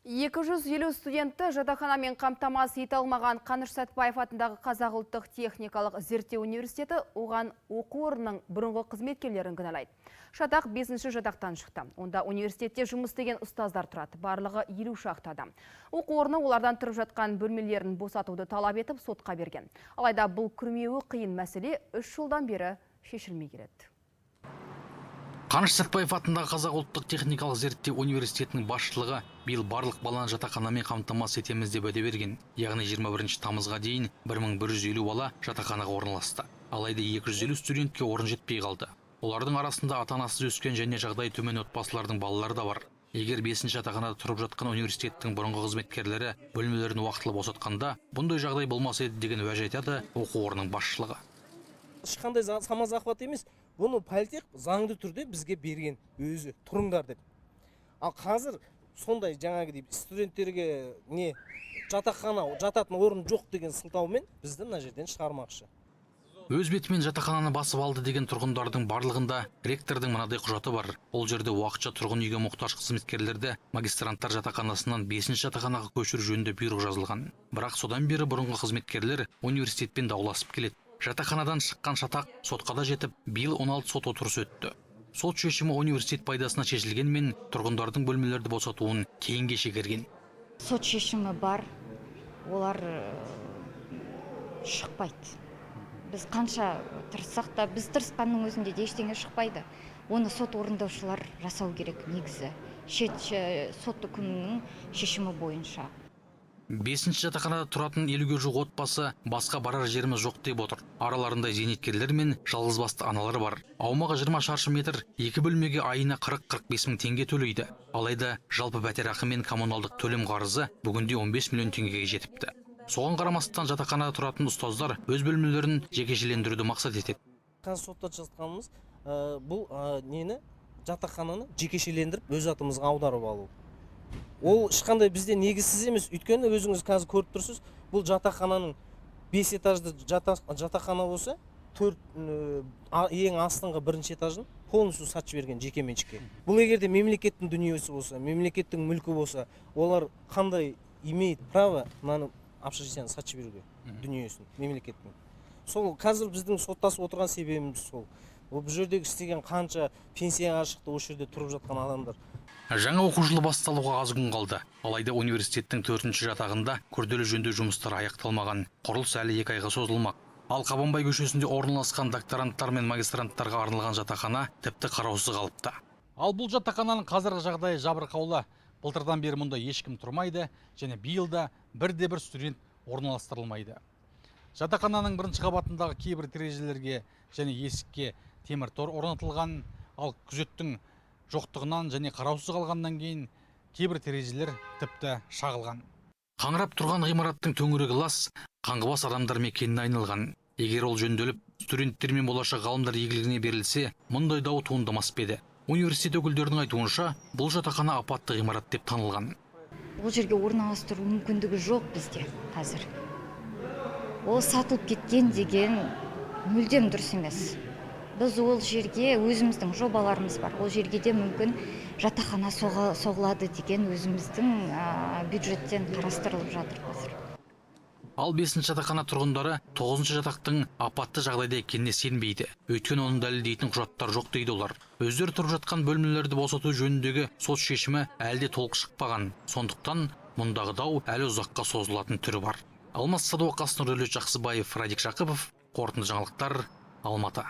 250 студентті жатақханамен қамтамасыз ете алмаған Қаныш Сәтбаев атындағы Қазақ ұлттық техникалық зерттеу университеті оған оқу орнының бұрынғы қызметкерлерін кінәлайды. Шатақ 5-ші жатақтан шықты. Онда университетте жұмыс істеген ұстаздар тұрады. Барлығы 50 шақты адам. Оқу орны олардан тұрып жатқан бөлмелерін босатуды талап етіп сотқа берген. Алайда бұл күрмеуі қиын мәселе 3 жылдан бері шешілмей келеді. Қаныш Сәтбаев атындағы Қазақ ұлттық техникалық зерттеу университетінің басшылығы биыл барлық баланы жатақханамен қамтамасыз етеміз деп уәде берген. Яғни 21 тамызға дейін 1150 бала жатақханаға орналасты. Алайда 250 студентке орын жетпей қалды. Олардың арасында ата-анасыз өскен және жағдайы төмен отбасылардың балалары да бар. Егер 5-ші жатақханада тұрып жатқан университеттің бұрынғы қызметкерлері бөлмелерін уақытылы босатқанда, бұндай жағдай болмас еді деген уәж айтады оқу орнының басшылығы. Ешқандай самозахват емес, бұны политех заңды түрде бізге берген өзі тұрыңдар деп. Ал қазір сондай жаңағы студенттерге жатақхана жататын орын жоқ деген сылтаумен бізді мына жерден шығармақшы. Өз бетімен жатақхананы басып алды деген тұрғындардың барлығында ректордың мынадай құжаты бар. Ол жерде уақытша тұрғын үйге мұқтаж қызметкерлерді магистранттар жатақханасынан 5-ші жатақханаға көшіру жөнінде бұйрық жазылған. Бірақ содан бері бұрынғы қызметкерлер университетпен дауласып келеді. Жатақханадан шыққан шатақ сотқа да жетіп, биыл 16 сот отырысы өтті. Сот шешімі университет пайдасына шешілгенмен тұрғындардың бөлмелерді босатуын кейінге шегерген. Сот шешімі бар, олар шықпайды. Біз қанша тырыссақ та, біз тырысқанның өзінде де ештеңе шықпайды. Оны сот орындаушылар жасау керек негізі. Сот үкімінің шешімі бойынша. 5-ші жатақханада тұратын 50-ге жуық отбасы басқа барар жеріміз жоқ деп отыр. Араларында зейнеткерлер мен жалғызбасты аналары бар. Аумағы 20 шаршы метр, 2 бөлмеге айына 40-45 мың теңге төлейді. Алайда жалпы пәтерақы мен коммуналдық төлем қарызы бүгінде 15 миллион теңгеге жетіпті. Соған қарамастан жатақханада тұратын ұстаздар өз бөлмелерін жекешелендіруді мақсат етеді. Қазір сотта жатқанымыз бұл жатақхананы жекешелендіріп өз атымызға аударып алу. Ол ешқандай бізде негізсіз емес, өйткені өзіңіз қазір көріп тұрсыз, бұл жатақхананың 5 этажды жатақхана болса, ең астыңғы 1-ші этажын полностью сатып берген жекеменшікке. Бұл егерде мемлекеттің дүниесі болса, мемлекеттің мүлкі болса, олар қандай имеет право мынаны общежитияны сатып беруге дүниесін мемлекеттің. Сол қазір біздің соттасып отырған себебіміз сол. Бұл жердегі істеген қанша пенсияға шықты, осы жерде тұрып жатқан адамдар. Жаңа оқу жылы басталуға аз күн қалды. Алайда университеттің 4-ші жатағында күрделі жөндеу жұмыстары аяқталмаған. Құрылыс әлі 2 айға созылмақ. Ал Қабанбай көшесінде орналасқан докторанттар мен магистранттарға арналған жатақхана тіпті қараусыз қалыпты. Ал бұл жатақхананың қазіргі жағдайы жабырқаулы. Былтырдан бері мұнда ешкім тұрмайды және биылда бірде-бір студент орналастырылмайды. Жатақхананың 1-ші қабатындағы кейбір терезелерге және есікке темір тор орнатылған, ал күзеттің жоқтығынан және қараусыз қалғаннан кейін кейбір терезелер тіпті шағылған. Қаңырап тұрған ғимараттың төңірегі лас, қаңғыбас адамдар мекеніне айналған. Егер ол жөнделіп, студенттер мен болашақ ғалымдар игілігіне берілсе, мұндай дау туындамас еді. Университет өкілдерінің айтуынша, бұл жатақхана апатты ғимарат деп танылған. Бұл жерге орналастыру мүмкіндігі жоқ бізде қазір. Ол сатылып кеткен деген мүлдем дұрыс емес. Біз ол жерге өзіміздің жобаларымыз бар. Ол жерге де мүмкін жатақхана соғылады деген өзіміздің бюджеттен қарастырылып жатыр қазір. Ал 5-ші жатақхана тұрғындары 9-ші жатақтың апатты жағдайда екеніне сенбейді. Өйткені оның дәлелдейтін құжаттар жоқ дейді олар. Өздері тұрып жатқан бөлмелерді босату жөніндегі сот шешімі әлде толық шықпаған. Сондықтан мұндағы дау әлі ұзаққа созылатын түрі бар. Алмас Садуақас, Нұрдәулет Жақсыбаев, Радик Жақыпов, қорытынды жаңалықтар, Алматы.